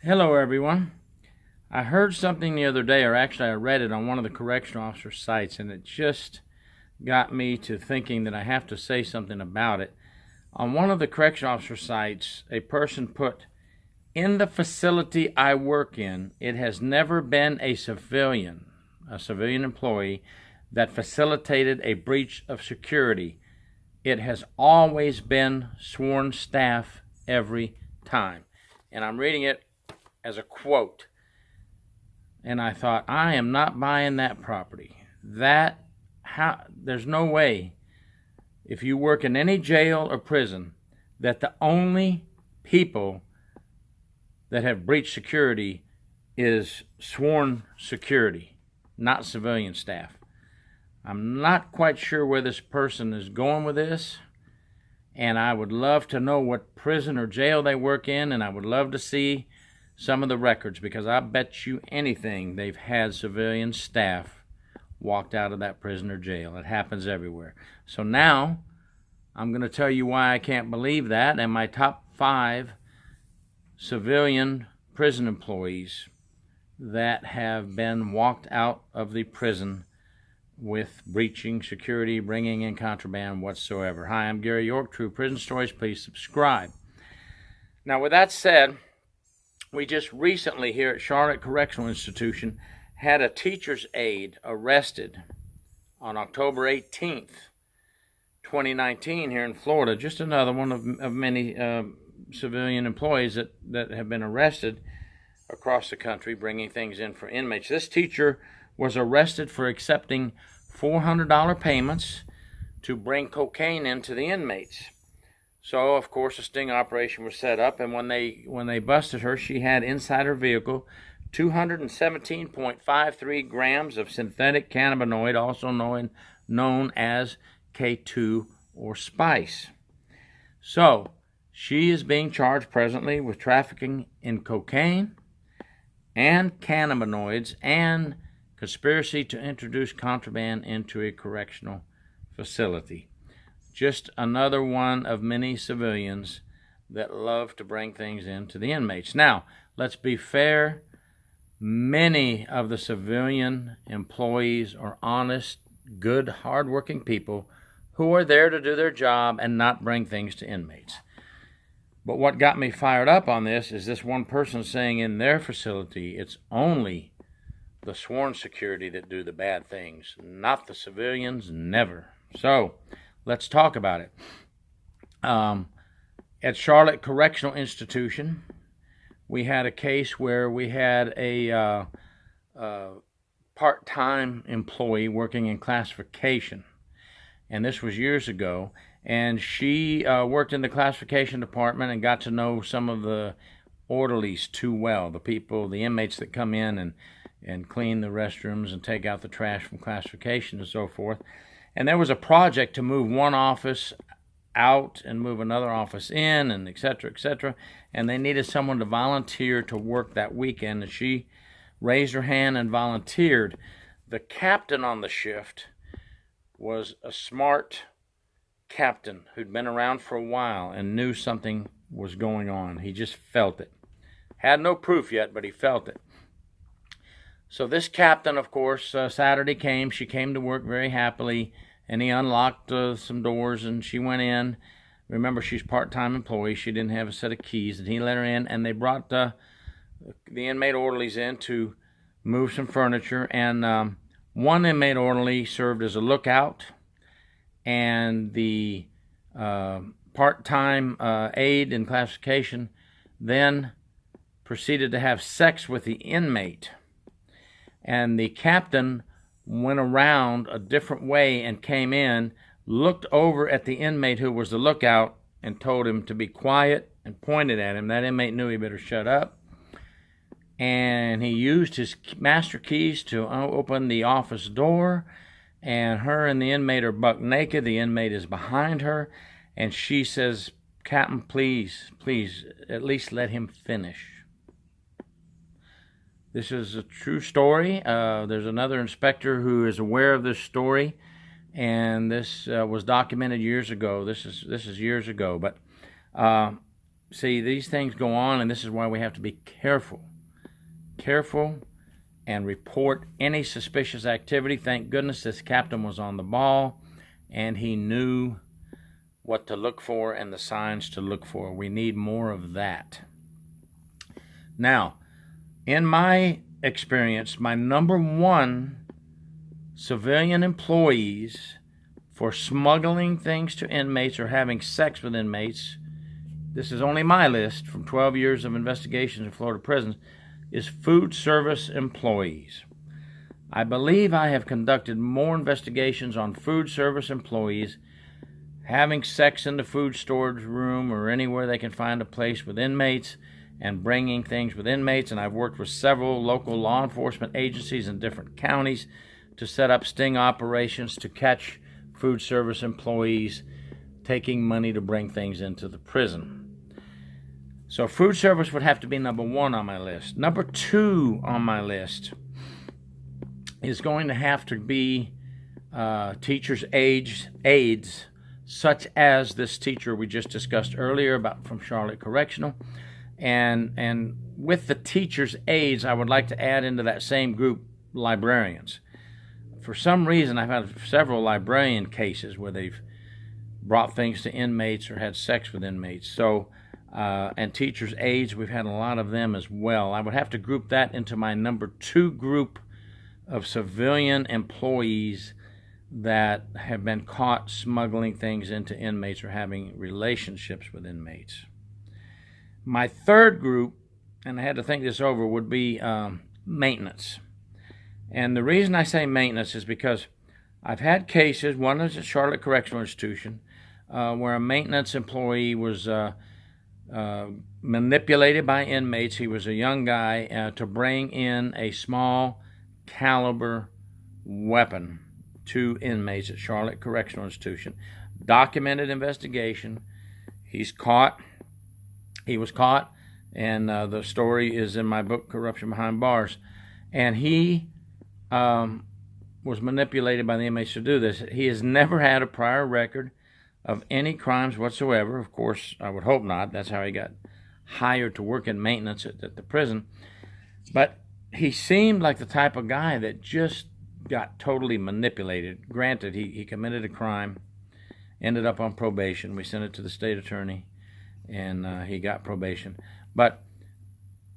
Hello, everyone. I heard something the other day, or actually, I read it on one of the correctional officer sites, and it just got me to thinking that I have to say something about it. On one of the correctional officer sites, a person put, "In the facility I work in, it has never been a civilian employee, that facilitated a breach of security. It has always been sworn staff every time." And I'm reading it as a quote. And I thought, I am not buying that property. There's no way, if you work in any jail or prison, that the only people that have breached security is sworn security, not civilian staff. I'm not quite sure where this person is going with this, and I would love to know what prison or jail they work in, and I would love to see some of the records, because I bet you anything they've had civilian staff walked out of that prison or jail. It happens everywhere. So now I'm going to tell you why I can't believe that, and my top 5 civilian prison employees that have been walked out of the prison with breaching security, bringing in contraband whatsoever. Hi, I'm Gary York, True Prison Stories. Please subscribe. Now, with that said, we just recently here at Charlotte Correctional Institution had a teacher's aide arrested on October 18th, 2019 here in Florida. Just another one of many civilian employees that have been arrested across the country bringing things in for inmates. This teacher was arrested for accepting $400 payments to bring cocaine into the inmates. So, of course, a sting operation was set up, and when they busted her, she had inside her vehicle 217.53 grams of synthetic cannabinoid, also known as K2 or spice. So, she is being charged presently with trafficking in cocaine and cannabinoids and conspiracy to introduce contraband into a correctional facility. Just another one of many civilians that love to bring things into the inmates. Now, let's be fair. Many of the civilian employees are honest, good, hardworking people who are there to do their job and not bring things to inmates. But what got me fired up on this is this one person saying in their facility it's only the sworn security that do the bad things, not the civilians, never. So, let's talk about it. At Charlotte Correctional Institution, we had a case where we had a part-time employee working in classification, and this was years ago, and she worked in the classification department and got to know some of the orderlies too well, the inmates that come in and clean the restrooms and take out the trash from classification and so forth. And there was a project to move one office out and move another office in, and et cetera, and they needed someone to volunteer to work that weekend, and she raised her hand and volunteered. The captain on the shift was a smart captain who'd been around for a while and knew something was going on. He just felt it. Had no proof yet, but he felt it. So this captain, of course, Saturday came. She came to work very happily, and he unlocked some doors, and she went in. Remember, she's a part-time employee. She didn't have a set of keys, and he let her in, and they brought the inmate orderlies in to move some furniture, and one inmate orderly served as a lookout, and the part-time aide in classification then proceeded to have sex with the inmate. And the captain went around a different way and came in, looked over at the inmate who was the lookout, and told him to be quiet and pointed at him. That inmate knew he better shut up. And he used his master keys to open the office door, and her and the inmate are buck naked. The inmate is behind her, and she says, "Captain, please, at least let him finish." This is a true story. There's another inspector who is aware of this story, and this was documented years ago. This is years ago, but see, these things go on, and this is why we have to be careful. Careful and report any suspicious activity. Thank goodness this captain was on the ball, and he knew what to look for and the signs to look for. We need more of that. Now, in my experience, my number one civilian employees for smuggling things to inmates or having sex with inmates, this is only my list from 12 years of investigations in Florida prisons, is food service employees. I believe I have conducted more investigations on food service employees having sex in the food storage room or anywhere they can find a place with inmates and bringing things with inmates. And I've worked with several local law enforcement agencies in different counties to set up sting operations to catch food service employees taking money to bring things into the prison. So food service would have to be number one on my list. Number two on my list is going to have to be teachers' aides, such as this teacher we just discussed earlier about from Charlotte Correctional. And with the teachers' aides, I would like to add into that same group librarians. For some reason, I've had several librarian cases where they've brought things to inmates or had sex with inmates. So, and teachers' aides, we've had a lot of them as well. I would have to group that into my number two group of civilian employees that have been caught smuggling things into inmates or having relationships with inmates. My third group, and I had to think this over, would be maintenance. And the reason I say maintenance is because I've had cases, one is at Charlotte Correctional Institution, where a maintenance employee was manipulated by inmates. He was a young guy to bring in a small caliber weapon to inmates at Charlotte Correctional Institution. Documented investigation. He was caught, and the story is in my book, Corruption Behind Bars. And he was manipulated by the inmates to do this. He has never had a prior record of any crimes whatsoever. Of course, I would hope not. That's how he got hired to work in maintenance at the prison. But he seemed like the type of guy that just got totally manipulated. Granted, he committed a crime, ended up on probation. We sent it to the state attorney, and he got probation. But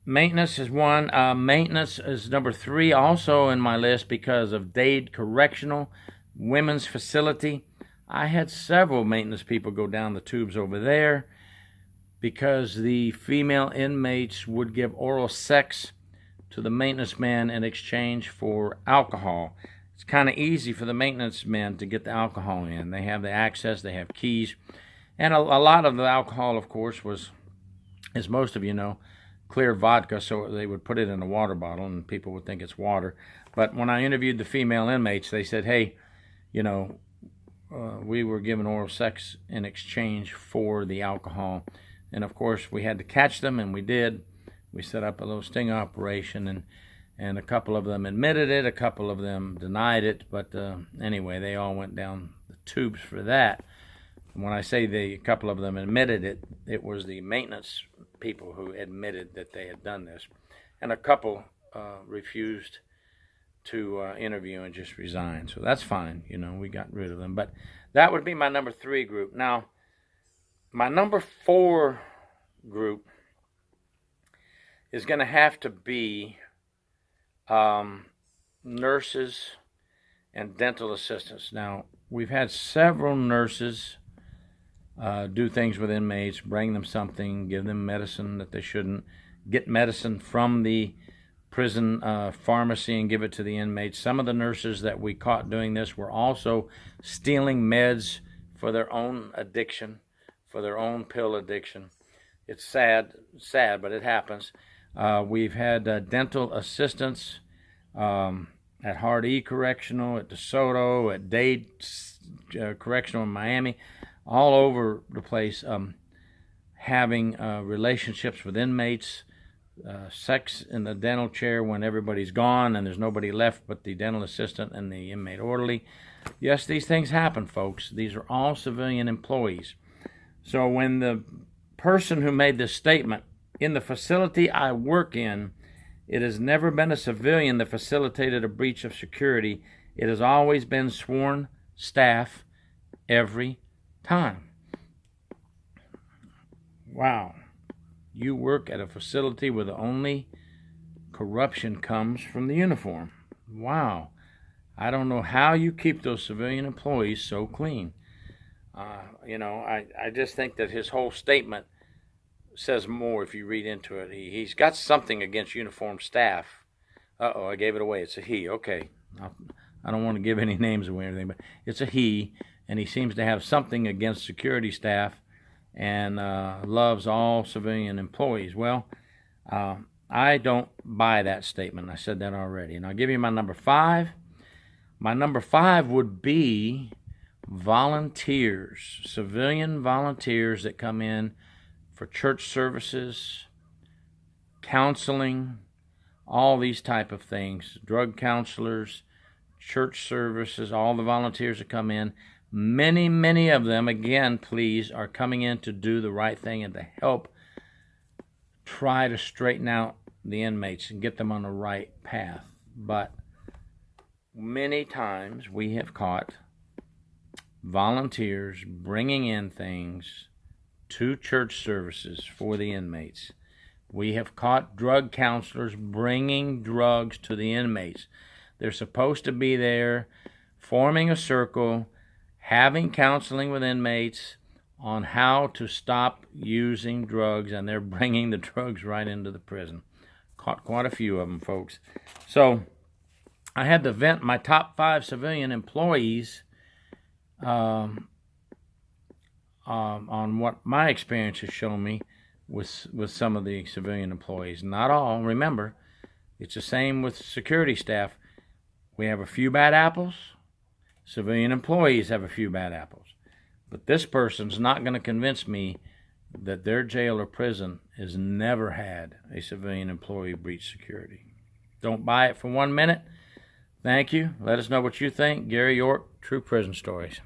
maintenance is one. Maintenance is number three also in my list because of Dade Correctional Women's Facility. I had several maintenance people go down the tubes over there because the female inmates would give oral sex to the maintenance man in exchange for alcohol. It's kind of easy for the maintenance men to get the alcohol in. They have the access, they have keys. And a lot of the alcohol, of course, was, as most of you know, clear vodka, so they would put it in a water bottle and people would think it's water. But when I interviewed the female inmates, they said, hey, we were given oral sex in exchange for the alcohol. And of course, we had to catch them, and we did. We set up a little sting operation, and a couple of them admitted it, a couple of them denied it. But anyway, they all went down the tubes for that. And when I say a couple of them admitted it, it was the maintenance people who admitted that they had done this. And a couple refused to interview and just resigned. So that's fine. We got rid of them. But that would be my number three group. Now, my number four group is going to have to be nurses and dental assistants. Now, we've had several nurses do things with inmates, bring them something, give them medicine that they shouldn't, get medicine from the prison pharmacy and give it to the inmates. Some of the nurses that we caught doing this were also stealing meds for their own addiction, for their own pill addiction. It's sad, but it happens. We've had dental assistants at Hardee Correctional, at DeSoto, at Dade Correctional in Miami, all over the place, having relationships with inmates, sex in the dental chair when everybody's gone and there's nobody left but the dental assistant and the inmate orderly. Yes, these things happen, folks. These are all civilian employees. So when the person who made this statement, in the facility I work in, it has never been a civilian that facilitated a breach of security. It has always been sworn staff every time. Wow. You work at a facility where the only corruption comes from the uniform. Wow. I don't know how you keep those civilian employees so clean. I just think that his whole statement says more if you read into it. He's got something against uniformed staff. Uh-oh, I gave it away. It's a he. Okay. I don't want to give any names away or anything, but it's a he, and he seems to have something against security staff and loves all civilian employees. Well, I don't buy that statement. I said that already. And I'll give you my number 5. My number 5 would be volunteers, civilian volunteers that come in for church services, counseling, all these type of things, drug counselors, church services, all the volunteers that come in. Many, many of them, again, please, are coming in to do the right thing and to help try to straighten out the inmates and get them on the right path. But many times we have caught volunteers bringing in things to church services for the inmates. We have caught drug counselors bringing drugs to the inmates. They're supposed to be there forming a circle, having counseling with inmates on how to stop using drugs, and they're bringing the drugs right into the prison. Caught quite a few of them, folks. So I had to vent my top 5 civilian employees on what my experience has shown me with some of the civilian employees. Not all. Remember, it's the same with security staff. We have a few bad apples. Civilian employees have a few bad apples. But this person's not going to convince me that their jail or prison has never had a civilian employee breach security. Don't buy it for 1 minute. Thank you. Let us know what you think. Gary York, True Prison Stories.